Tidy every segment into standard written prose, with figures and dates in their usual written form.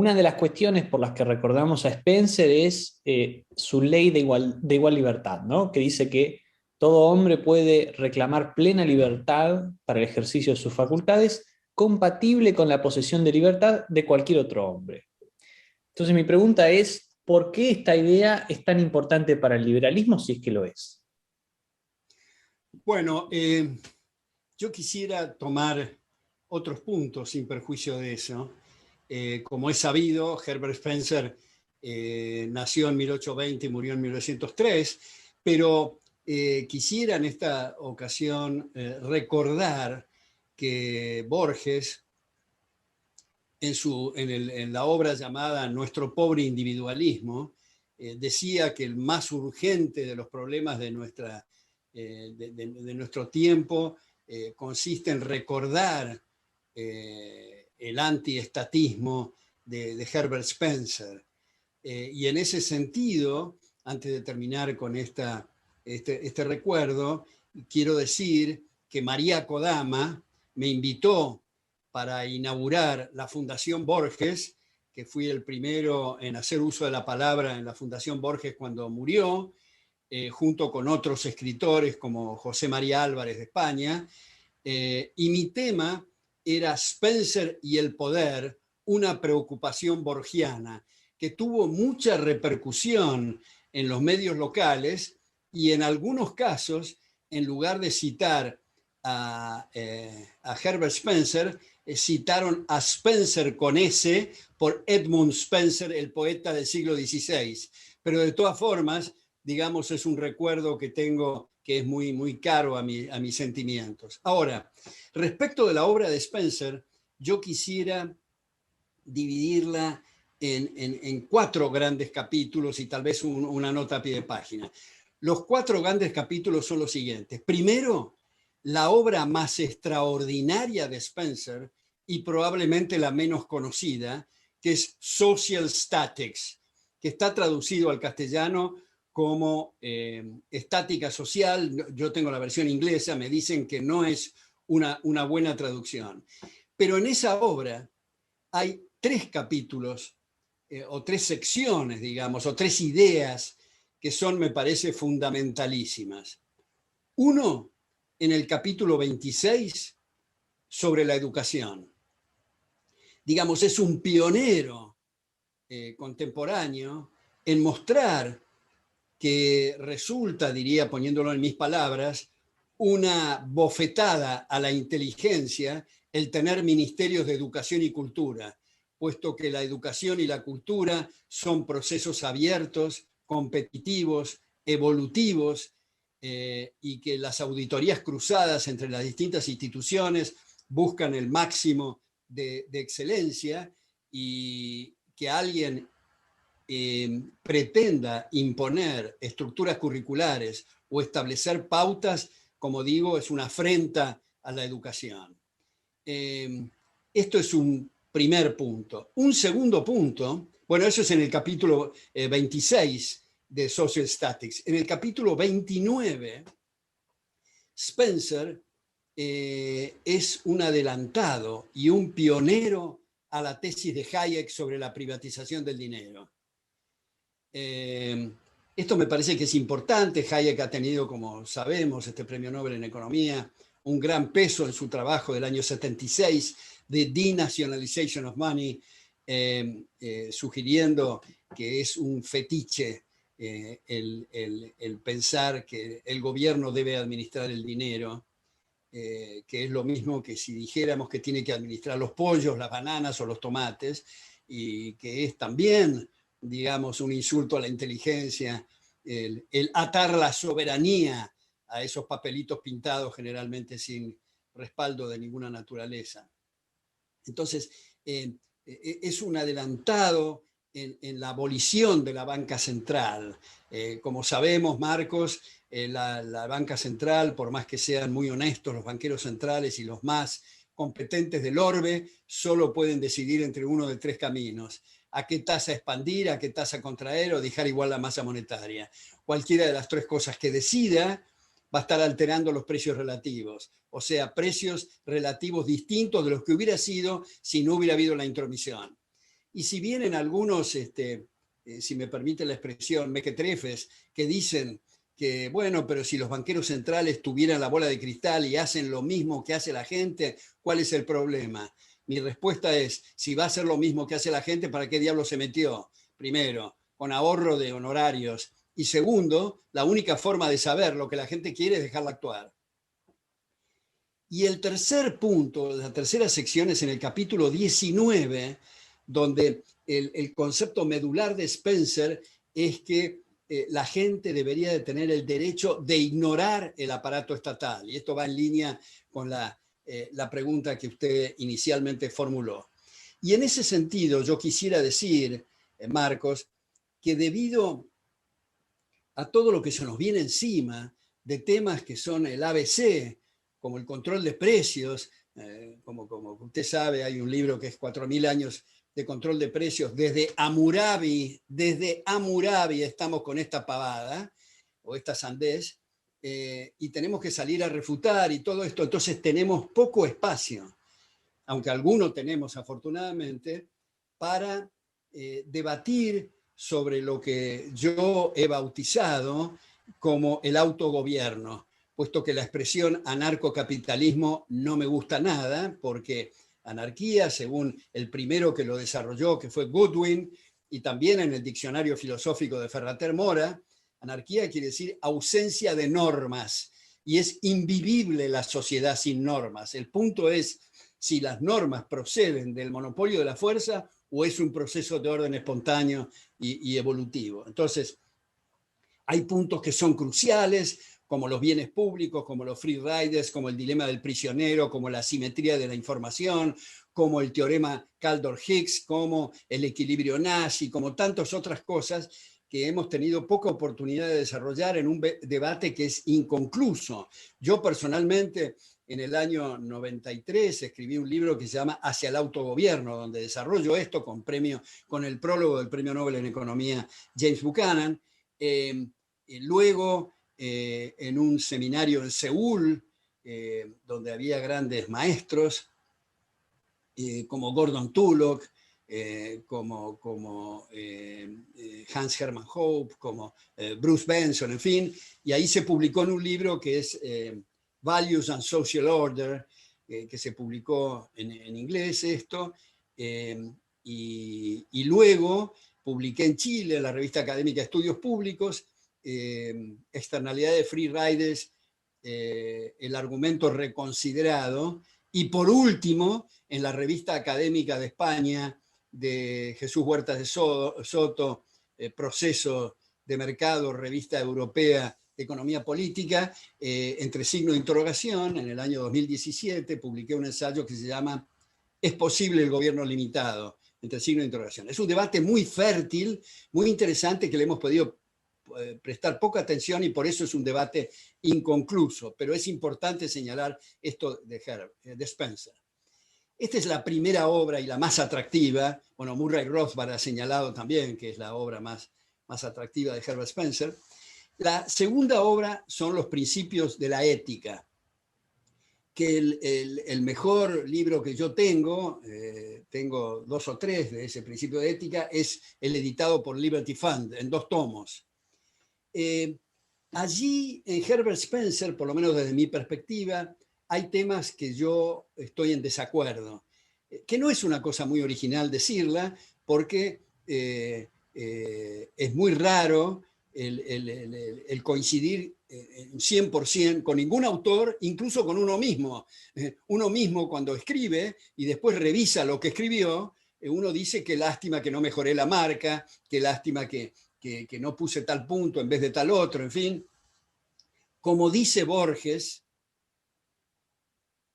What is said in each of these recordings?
Una de las cuestiones por las que recordamos a Spencer es su ley de igual libertad, ¿no? Que dice que todo hombre puede reclamar plena libertad para el ejercicio de sus facultades, compatible con la posesión de libertad de cualquier otro hombre. Entonces mi pregunta es, ¿por qué esta idea es tan importante para el liberalismo si es que lo es? Bueno, yo quisiera tomar otros puntos sin perjuicio de eso. Como es sabido, Herbert Spencer nació en 1820 y murió en 1903, pero quisiera en esta ocasión recordar que Borges, en la obra llamada Nuestro pobre individualismo, decía que el más urgente de los problemas de nuestro tiempo consiste en recordar el antiestatismo de Herbert Spencer. Y en ese sentido, antes de terminar con este recuerdo, quiero decir que María Kodama me invitó para inaugurar la Fundación Borges, que fui el primero en hacer uso de la palabra en la Fundación Borges cuando murió, junto con otros escritores como José María Álvarez de España, y mi tema era Spencer y el poder, una preocupación borgiana, que tuvo mucha repercusión en los medios locales y en algunos casos, en lugar de citar a Herbert Spencer, citaron a Spencer con S por Edmund Spencer, el poeta del siglo XVI. Pero de todas formas, digamos, es un recuerdo que tengo que es muy, muy caro a mis sentimientos. Ahora, respecto de la obra de Spencer, yo quisiera dividirla en cuatro grandes capítulos y tal vez una nota a pie de página. Los cuatro grandes capítulos son los siguientes. Primero, la obra más extraordinaria de Spencer y probablemente la menos conocida, que es Social Statics, que está traducido al castellano como estática social. Yo tengo la versión inglesa, me dicen que no es una buena traducción. Pero en esa obra hay tres capítulos o tres secciones, digamos, o tres ideas que son, me parece, fundamentalísimas. Uno, en el capítulo 26, sobre la educación. Digamos, es un pionero contemporáneo en mostrar que resulta, diría poniéndolo en mis palabras, una bofetada a la inteligencia el tener ministerios de educación y cultura, puesto que la educación y la cultura son procesos abiertos, competitivos, evolutivos, y que las auditorías cruzadas entre las distintas instituciones buscan el máximo de excelencia, y que alguien pretenda imponer estructuras curriculares o establecer pautas, como digo, es una afrenta a la educación. Esto es un primer punto. Un segundo punto, bueno, eso es en el capítulo 26 de Social Statics. En el capítulo 29, Spencer es un adelantado y un pionero a la tesis de Hayek sobre la privatización del dinero. Esto me parece que es importante. Hayek ha tenido, como sabemos, este premio Nobel en Economía, un gran peso en su trabajo del año 76 de Denationalization of Money, sugiriendo que es un fetiche el pensar que el gobierno debe administrar el dinero, que es lo mismo que si dijéramos que tiene que administrar los pollos, las bananas o los tomates, y que es también, digamos, un insulto a la inteligencia, el atar la soberanía a esos papelitos pintados generalmente sin respaldo de ninguna naturaleza. Entonces, es un adelantado en la abolición de la banca central. Como sabemos, Marcos, la banca central, por más que sean muy honestos los banqueros centrales y los más competentes del orbe, solo pueden decidir entre uno de tres caminos: a qué tasa expandir, a qué tasa contraer o dejar igual la masa monetaria. Cualquiera de las tres cosas que decida va a estar alterando los precios relativos, o sea, precios relativos distintos de los que hubiera sido si no hubiera habido la intromisión. Y si vienen algunos, si me permite la expresión, mequetrefes, que dicen que, bueno, pero si los banqueros centrales tuvieran la bola de cristal y hacen lo mismo que hace la gente, ¿cuál es el problema? Mi respuesta es, si va a hacer lo mismo que hace la gente, ¿para qué diablo se metió? Primero, con ahorro de honorarios. Y segundo, la única forma de saber lo que la gente quiere es dejarla actuar. Y el tercer punto, la tercera sección es en el capítulo 19, donde el concepto medular de Spencer es que la gente debería de tener el derecho de ignorar el aparato estatal. Y esto va en línea con la pregunta que usted inicialmente formuló. Y en ese sentido, yo quisiera decir, Marcos, que debido a todo lo que se nos viene encima de temas que son el ABC, como el control de precios, como usted sabe, hay un libro que es 4.000 años de control de precios, desde Hammurabi estamos con esta pavada, o esta sandez, y tenemos que salir a refutar y todo esto, entonces tenemos poco espacio, aunque alguno tenemos afortunadamente, para debatir sobre lo que yo he bautizado como el autogobierno, puesto que la expresión anarcocapitalismo no me gusta nada, porque anarquía, según el primero que lo desarrolló, que fue Goodwin, y también en el diccionario filosófico de Ferrater Mora, anarquía quiere decir ausencia de normas, y es invivible la sociedad sin normas. El punto es si las normas proceden del monopolio de la fuerza o es un proceso de orden espontáneo y evolutivo. Entonces, hay puntos que son cruciales, como los bienes públicos, como los free riders, como el dilema del prisionero, como la asimetría de la información, como el teorema Kaldor-Higgs, como el equilibrio Nash y como tantas otras cosas que hemos tenido poca oportunidad de desarrollar en un debate que es inconcluso. Yo personalmente, en el año 93, escribí un libro que se llama Hacia el autogobierno, donde desarrollo esto con el prólogo del Premio Nobel en Economía James Buchanan. Luego, en un seminario en Seúl, donde había grandes maestros, como Gordon Tullock, como Hans Hermann Hope, como Bruce Benson, en fin, y ahí se publicó en un libro que es Values and Social Order, que se publicó en inglés esto, y luego publiqué en Chile, en la revista académica Estudios Públicos, Externalidad de Free Riders, el argumento reconsiderado, y por último, en la revista académica de España, de Jesús Huertas de Soto, Proceso de Mercado, revista europea de economía política, entre signo de interrogación, en el año 2017 publiqué un ensayo que se llama ¿Es posible el gobierno limitado? Entre signo de interrogación. Es un debate muy fértil, muy interesante, que le hemos podido prestar poca atención y por eso es un debate inconcluso, pero es importante señalar esto de Spencer. Esta es la primera obra y la más atractiva. Bueno, Murray Rothbard ha señalado también que es la obra más atractiva de Herbert Spencer. La segunda obra son Los principios de la ética, que el mejor libro que yo tengo 2 o 3 de ese principio de ética, es el editado por Liberty Fund en 2 tomos. Allí en Herbert Spencer, por lo menos desde mi perspectiva, hay temas que yo estoy en desacuerdo, que no es una cosa muy original decirla, porque es muy raro el coincidir 100% con ningún autor, incluso con uno mismo. Uno mismo cuando escribe y después revisa lo que escribió, uno dice qué lástima que no mejoré la marca, qué lástima que no puse tal punto en vez de tal otro, en fin. Como dice Borges,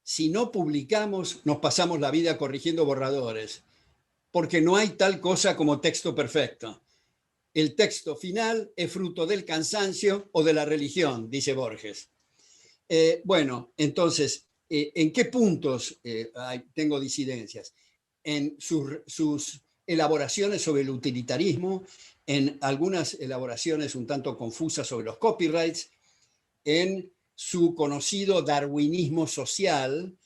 si no publicamos, nos pasamos la vida corrigiendo borradores, porque no hay tal cosa como texto perfecto. El texto final es fruto del cansancio o de la religión, dice Borges. Bueno, entonces, ¿en qué puntos tengo disidencias? En sus elaboraciones sobre el utilitarismo, en algunas elaboraciones un tanto confusas sobre los copyrights, en su conocido darwinismo social,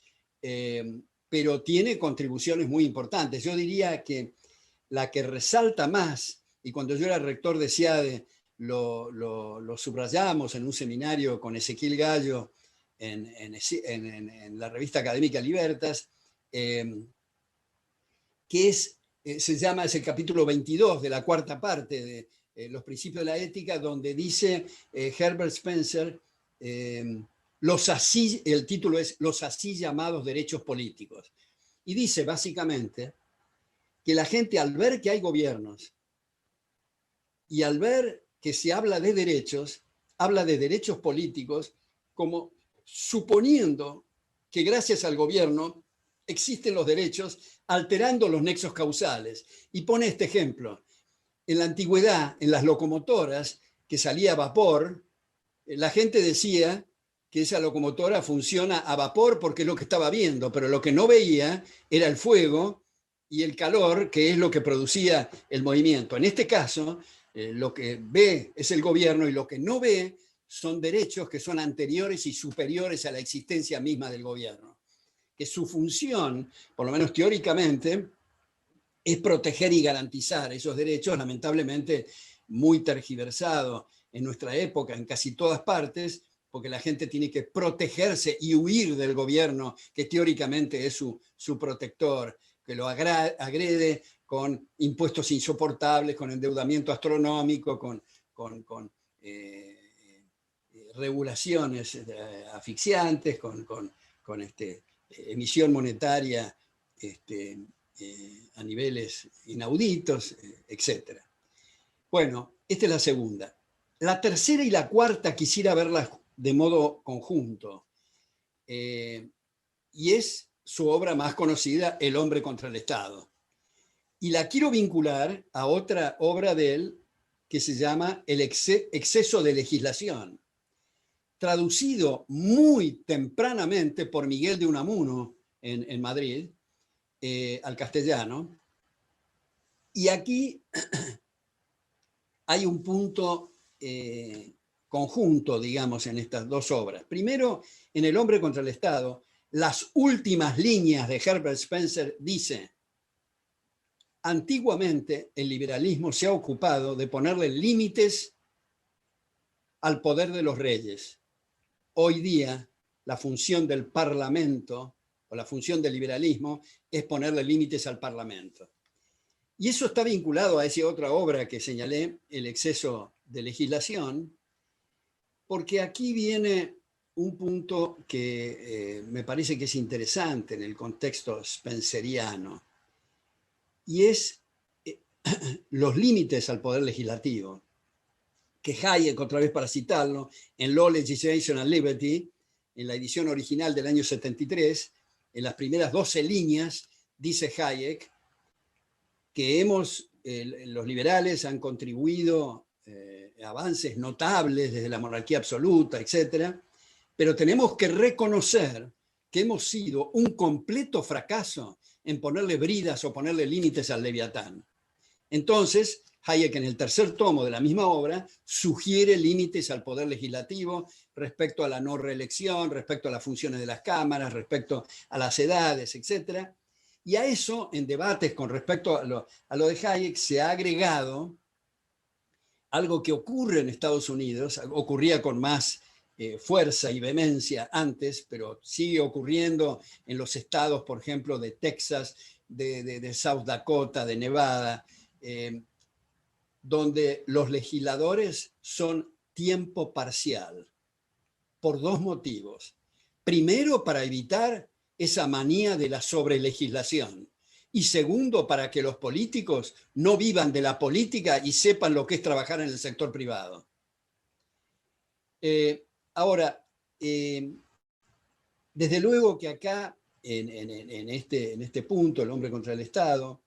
pero tiene contribuciones muy importantes. Yo diría que la que resalta más, y cuando yo era rector de SIADE lo subrayamos en un seminario con Ezequiel Gallo en la revista académica Libertas, que es el capítulo 22 de la cuarta parte de Los principios de la ética, donde dice Herbert Spencer, el título es Los así llamados derechos políticos. Y dice básicamente que la gente, al ver que hay gobiernos y al ver que se habla de derechos políticos, como suponiendo que gracias al gobierno existen los derechos, alterando los nexos causales. Y pone este ejemplo. En la antigüedad, en las locomotoras, que salía a vapor, la gente decía que esa locomotora funciona a vapor porque es lo que estaba viendo, pero lo que no veía era el fuego y el calor, que es lo que producía el movimiento. En este caso, lo que ve es el gobierno y lo que no ve son derechos que son anteriores y superiores a la existencia misma del gobierno. Que su función, por lo menos teóricamente, es proteger y garantizar esos derechos, lamentablemente muy tergiversado en nuestra época, en casi todas partes, porque la gente tiene que protegerse y huir del gobierno, que teóricamente es su protector, que lo agrede con impuestos insoportables, con endeudamiento astronómico, con regulaciones asfixiantes, con emisión monetaria a niveles inauditos, etc. Bueno, esta es la segunda. La tercera y la cuarta quisiera verlas de modo conjunto. Y es su obra más conocida, El hombre contra el Estado. Y la quiero vincular a otra obra de él que se llama El exceso de legislación, traducido muy tempranamente por Miguel de Unamuno en Madrid, al castellano. Y aquí hay un punto conjunto, digamos, en estas dos obras. Primero, en El hombre contra el Estado, las últimas líneas de Herbert Spencer dice: antiguamente el liberalismo se ha ocupado de ponerle límites al poder de los reyes. Hoy día, la función del Parlamento o la función del liberalismo es ponerle límites al Parlamento. Y eso está vinculado a esa otra obra que señalé, El exceso de legislación, porque aquí viene un punto que me parece que es interesante en el contexto spenceriano, y es los límites al poder legislativo, que Hayek, otra vez para citarlo, en Law, Legislation and Liberty, en la edición original del año 73, en las primeras 12 líneas, dice Hayek que los liberales han contribuido avances notables desde la monarquía absoluta, etc., pero tenemos que reconocer que hemos sido un completo fracaso en ponerle bridas o ponerle límites al Leviatán. Entonces, Hayek, en el tercer tomo de la misma obra, sugiere límites al poder legislativo respecto a la no reelección, respecto a las funciones de las cámaras, respecto a las edades, etc. Y a eso, en debates con respecto a lo de Hayek, se ha agregado algo que ocurre en Estados Unidos, ocurría con más fuerza y vehemencia antes, pero sigue ocurriendo en los estados, por ejemplo, de Texas, de South Dakota, de Nevada, donde los legisladores son tiempo parcial, por dos motivos. Primero, para evitar esa manía de la sobrelegislación. Y segundo, para que los políticos no vivan de la política y sepan lo que es trabajar en el sector privado. Ahora, desde luego que acá, en este punto, El hombre contra el Estado,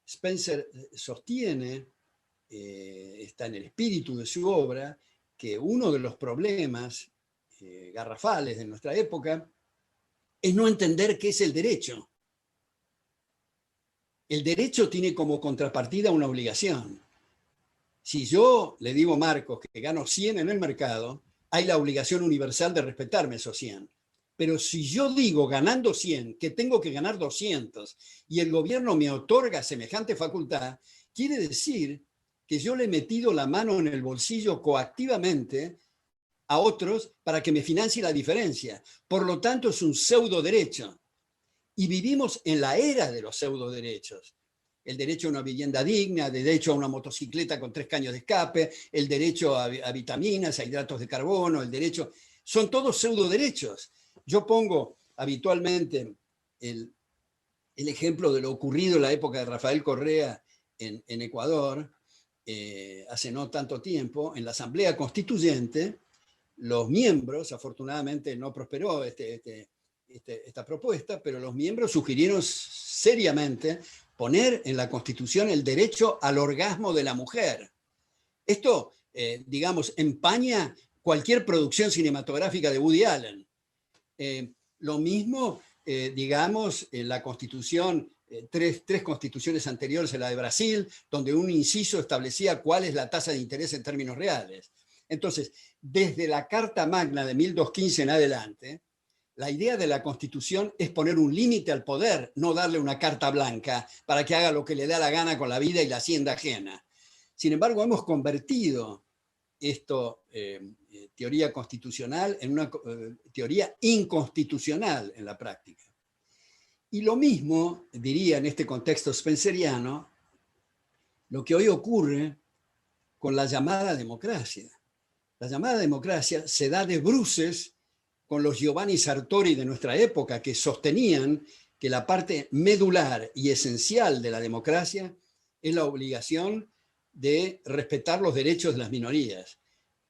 Spencer sostiene, está en el espíritu de su obra, que uno de los problemas garrafales de nuestra época es no entender qué es el derecho. El derecho tiene como contrapartida una obligación. Si yo le digo a Marcos que gano 100 en el mercado, hay la obligación universal de respetarme esos 100. Pero si yo digo ganando 100, que tengo que ganar 200, y el gobierno me otorga semejante facultad, quiere decir que yo le he metido la mano en el bolsillo coactivamente a otros para que me financie la diferencia. Por lo tanto, es un pseudo derecho. Y vivimos en la era de los pseudo derechos. El derecho a una vivienda digna, el derecho a una motocicleta con 3 caños de escape, el derecho a vitaminas, a hidratos de carbono, el derecho... Son todos pseudo derechos. Yo pongo habitualmente el ejemplo de lo ocurrido en la época de Rafael Correa en Ecuador, hace no tanto tiempo, en la Asamblea Constituyente, los miembros, afortunadamente no prosperó esta propuesta, pero los miembros sugirieron seriamente poner en la Constitución el derecho al orgasmo de la mujer. Esto, digamos, empaña cualquier producción cinematográfica de Woody Allen. Lo mismo, digamos, en la Constitución, tres constituciones anteriores a la de Brasil, donde un inciso establecía cuál es la tasa de interés en términos reales. Entonces, desde la Carta Magna de 1215 en adelante, la idea de la Constitución es poner un límite al poder, no darle una carta blanca para que haga lo que le da la gana con la vida y la hacienda ajena. Sin embargo, hemos convertido esto, teoría constitucional, en una teoría inconstitucional en la práctica. Y lo mismo, diría en este contexto spenceriano, lo que hoy ocurre con la llamada democracia. La llamada democracia se da de bruces con los Giovanni Sartori de nuestra época, que sostenían que la parte medular y esencial de la democracia es la obligación de respetar los derechos de las minorías.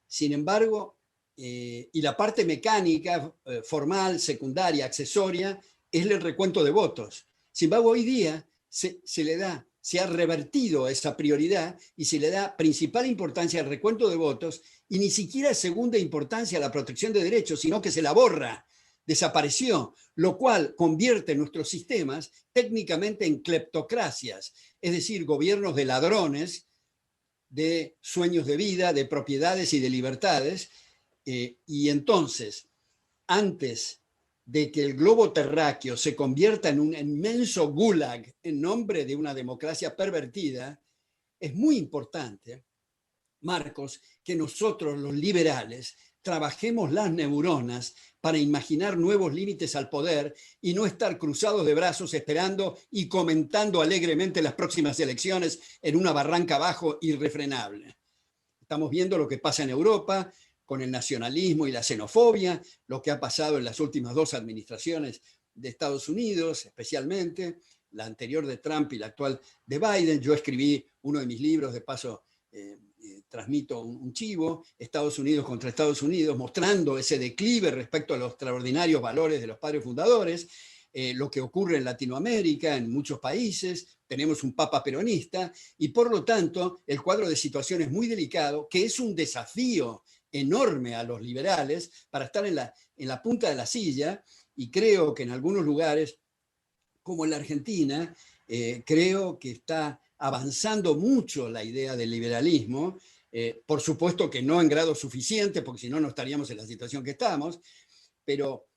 Sin embargo, y la parte mecánica, formal, secundaria, accesoria, es el recuento de votos. Sin embargo, hoy día se ha revertido esa prioridad y se le da principal importancia al recuento de votos y ni siquiera segunda importancia a la protección de derechos, sino que se la borra, desapareció, lo cual convierte nuestros sistemas técnicamente en cleptocracias, es decir, gobiernos de ladrones, de sueños de vida, de propiedades y de libertades. Y entonces, antes de que el globo terráqueo se convierta en un inmenso gulag en nombre de una democracia pervertida, es muy importante, Marcos, que nosotros los liberales trabajemos las neuronas para imaginar nuevos límites al poder y no estar cruzados de brazos esperando y comentando alegremente las próximas elecciones en una barranca abajo irrefrenable. Estamos viendo lo que pasa en Europa con el nacionalismo y la xenofobia, lo que ha pasado en las últimas 2 administraciones de Estados Unidos, especialmente la anterior de Trump y la actual de Biden. Yo escribí uno de mis libros, de paso transmito un chivo, Estados Unidos contra Estados Unidos, mostrando ese declive respecto a los extraordinarios valores de los padres fundadores, lo que ocurre en Latinoamérica, en muchos países, tenemos un papa peronista, y por lo tanto el cuadro de situación es muy delicado, que es un desafío enorme a los liberales para estar en la punta de la silla, y creo que en algunos lugares, como en la Argentina, creo que está avanzando mucho la idea del liberalismo, por supuesto que no en grado suficiente, porque si no, no estaríamos en la situación que estamos, pero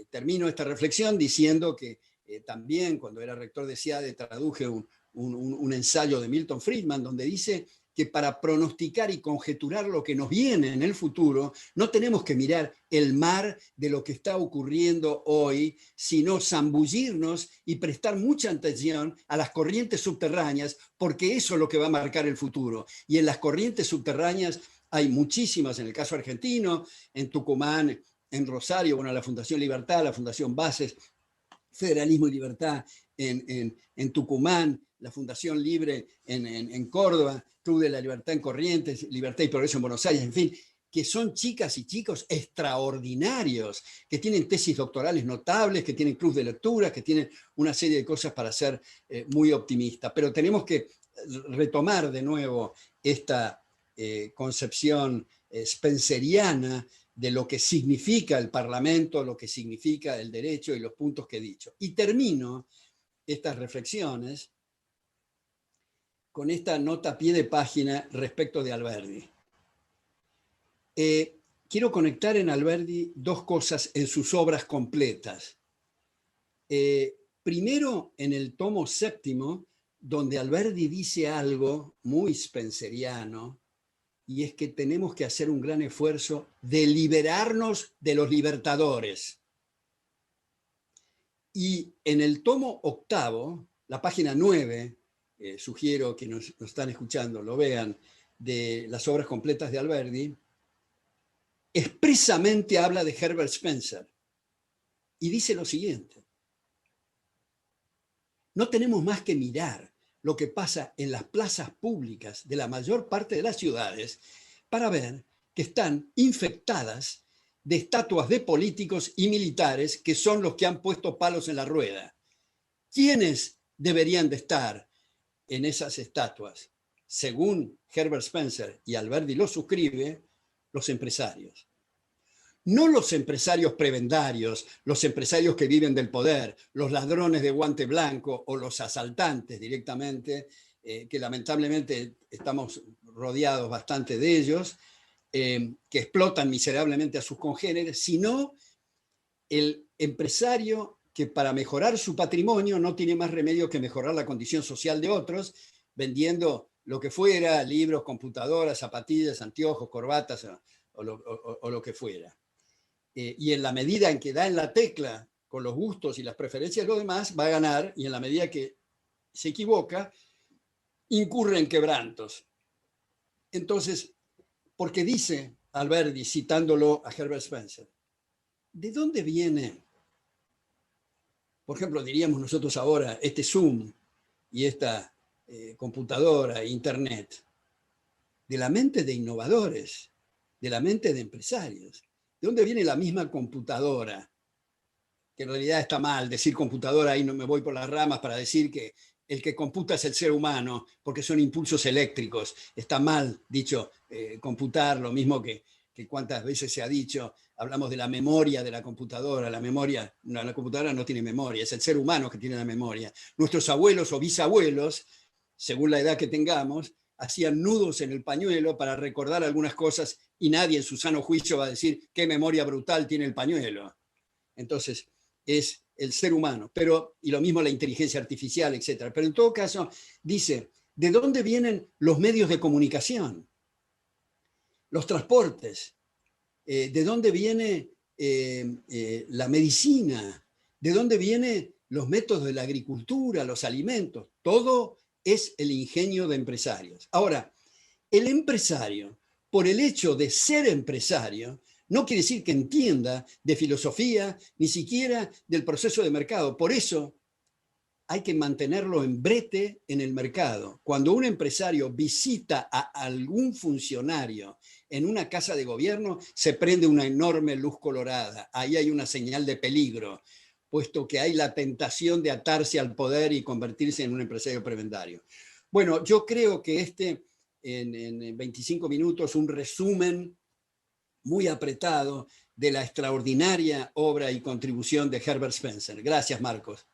termino esta reflexión diciendo que también cuando era rector de SIADE traduje un ensayo de Milton Friedman donde dice que para pronosticar y conjeturar lo que nos viene en el futuro, no tenemos que mirar el mar de lo que está ocurriendo hoy, sino zambullirnos y prestar mucha atención a las corrientes subterráneas, porque eso es lo que va a marcar el futuro. Y en las corrientes subterráneas hay muchísimas, en el caso argentino, en Tucumán, en Rosario, bueno, la Fundación Libertad, la Fundación Bases, Federalismo y Libertad en Tucumán, la Fundación Libre en Córdoba, Club de la Libertad en Corrientes, Libertad y Progreso en Buenos Aires, en fin, que son chicas y chicos extraordinarios, que tienen tesis doctorales notables, que tienen club de lectura, que tienen una serie de cosas para ser muy optimistas. Pero tenemos que retomar de nuevo esta concepción spenceriana de lo que significa el Parlamento, lo que significa el derecho y los puntos que he dicho. Y termino estas reflexiones con esta nota a pie de página respecto de Alberdi. quiero conectar en Alberdi dos cosas en sus obras completas. Primero, en el tomo séptimo, donde Alberdi dice algo muy spenceriano, y es que tenemos que hacer un gran esfuerzo de liberarnos de los libertadores. Y en el tomo octavo, la página 9, sugiero que nos están escuchando, lo vean, de las obras completas de Alberdi, expresamente habla de Herbert Spencer y dice lo siguiente: no tenemos más que mirar lo que pasa en las plazas públicas de la mayor parte de las ciudades para ver que están infectadas de estatuas de políticos y militares que son los que han puesto palos en la rueda. ¿Quiénes deberían de estar en esas estatuas? Según Herbert Spencer, y Alberdi lo suscribe, los empresarios. No los empresarios prebendarios, los empresarios que viven del poder, los ladrones de guante blanco o los asaltantes directamente, que lamentablemente estamos rodeados bastante de ellos, que explotan miserablemente a sus congéneres, sino el empresario que para mejorar su patrimonio no tiene más remedio que mejorar la condición social de otros, vendiendo lo que fuera, libros, computadoras, zapatillas, anteojos, corbatas o lo que fuera. Y en la medida en que da en la tecla con los gustos y las preferencias de los demás, va a ganar, y en la medida que se equivoca, incurre en quebrantos. Entonces, porque dice Alberdi, citándolo a Herbert Spencer, ¿de dónde viene, por ejemplo, diríamos nosotros ahora, este Zoom y esta computadora, Internet? De la mente de innovadores, de la mente de empresarios. ¿De dónde viene la misma computadora? Que en realidad está mal decir computadora, ahí no me voy por las ramas para decir que el que computa es el ser humano, porque son impulsos eléctricos. Está mal dicho computar, lo mismo que cuántas veces se ha dicho, hablamos de la memoria de la computadora. La computadora no tiene memoria, es el ser humano que tiene la memoria. Nuestros abuelos o bisabuelos, según la edad que tengamos, hacían nudos en el pañuelo para recordar algunas cosas y nadie en su sano juicio va a decir qué memoria brutal tiene el pañuelo. Entonces, es el ser humano, y lo mismo la inteligencia artificial, etc. Pero en todo caso, dice, ¿de dónde vienen los medios de comunicación? Los transportes, ¿de dónde viene la medicina? ¿De dónde vienen los métodos de la agricultura, los alimentos? Todo es el ingenio de empresarios. Ahora, el empresario, por el hecho de ser empresario, no quiere decir que entienda de filosofía, ni siquiera del proceso de mercado. Por eso hay que mantenerlo en brete en el mercado. Cuando un empresario visita a algún funcionario en una casa de gobierno, se prende una enorme luz colorada. Ahí hay una señal de peligro, puesto que hay la tentación de atarse al poder y convertirse en un empresario prebendario. Bueno, yo creo que en 25 minutos, un resumen muy apretado de la extraordinaria obra y contribución de Herbert Spencer. Gracias, Marcos.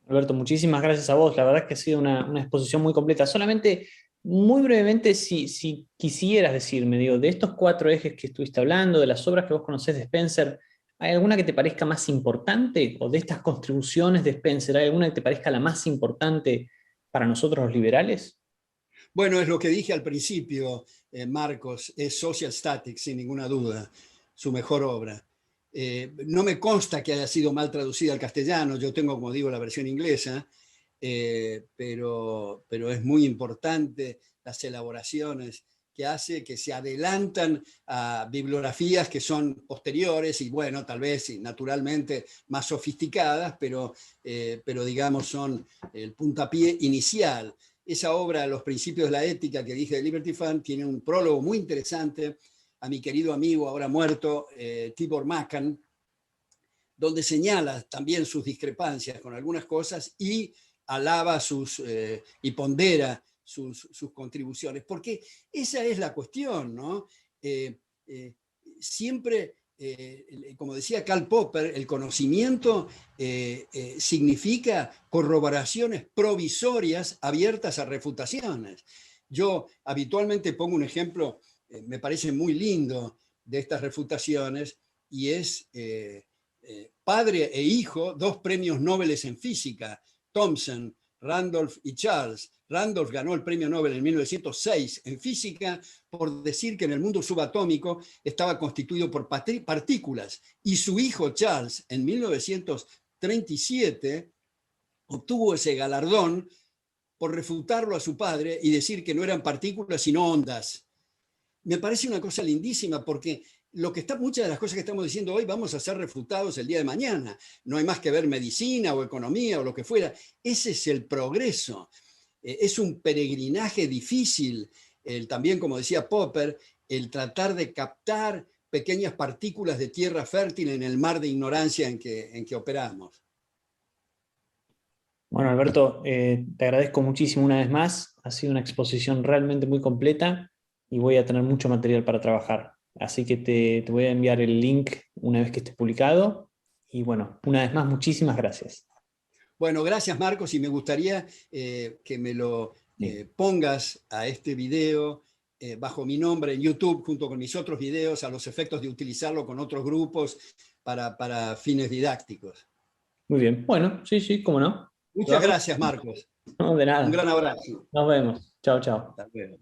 Alberto, muchísimas gracias a vos. La verdad es que ha sido una exposición muy completa. Solamente, muy brevemente, si quisieras decirme, digo, de estos 4 ejes que estuviste hablando, de las obras que vos conocés de Spencer, ¿hay alguna que te parezca más importante? ¿O de estas contribuciones de Spencer, hay alguna que te parezca la más importante para nosotros los liberales? Bueno, es lo que dije al principio, Marcos, es Social Statics, sin ninguna duda, su mejor obra. No me consta que haya sido mal traducida al castellano, yo tengo, como digo, la versión inglesa, pero es muy importante las elaboraciones que hace, que se adelantan a bibliografías que son posteriores y, bueno, tal vez naturalmente más sofisticadas, pero digamos son el puntapié inicial. Esa obra, Los principios de la ética, que dije de Liberty Fund, tiene un prólogo muy interesante a mi querido amigo, ahora muerto, Tibor Machan, donde señala también sus discrepancias con algunas cosas y alaba y pondera sus contribuciones, porque esa es la cuestión, ¿no? Siempre, como decía Karl Popper, el conocimiento significa corroboraciones provisorias abiertas a refutaciones. Yo habitualmente pongo un ejemplo, me parece muy lindo, de estas refutaciones, y es padre e hijo, 2 premios Nobel en física, Thomson, Randolph y Charles. Randolph ganó el premio Nobel en 1906 en física por decir que en el mundo subatómico estaba constituido por partículas, y su hijo Charles en 1937 obtuvo ese galardón por refutarlo a su padre y decir que no eran partículas sino ondas. Me parece una cosa lindísima, porque muchas de las cosas que estamos diciendo hoy vamos a ser refutados el día de mañana. No hay más que ver medicina o economía o lo que fuera. Ese es el progreso. Es un peregrinaje difícil, también, como decía Popper, el tratar de captar pequeñas partículas de tierra fértil en el mar de ignorancia en que operamos. Bueno, Alberto, te agradezco muchísimo una vez más. Ha sido una exposición realmente muy completa y voy a tener mucho material para trabajar. Así que te voy a enviar el link una vez que esté publicado. Y bueno, una vez más, muchísimas gracias. Bueno, gracias Marcos, y me gustaría que me lo pongas a este video bajo mi nombre en YouTube, junto con mis otros videos, a los efectos de utilizarlo con otros grupos para fines didácticos. Muy bien. Bueno, sí, sí, cómo no. Muchas gracias, Marcos. No, de Un nada. gran abrazo. Nos vemos. Chao, chao. Hasta luego.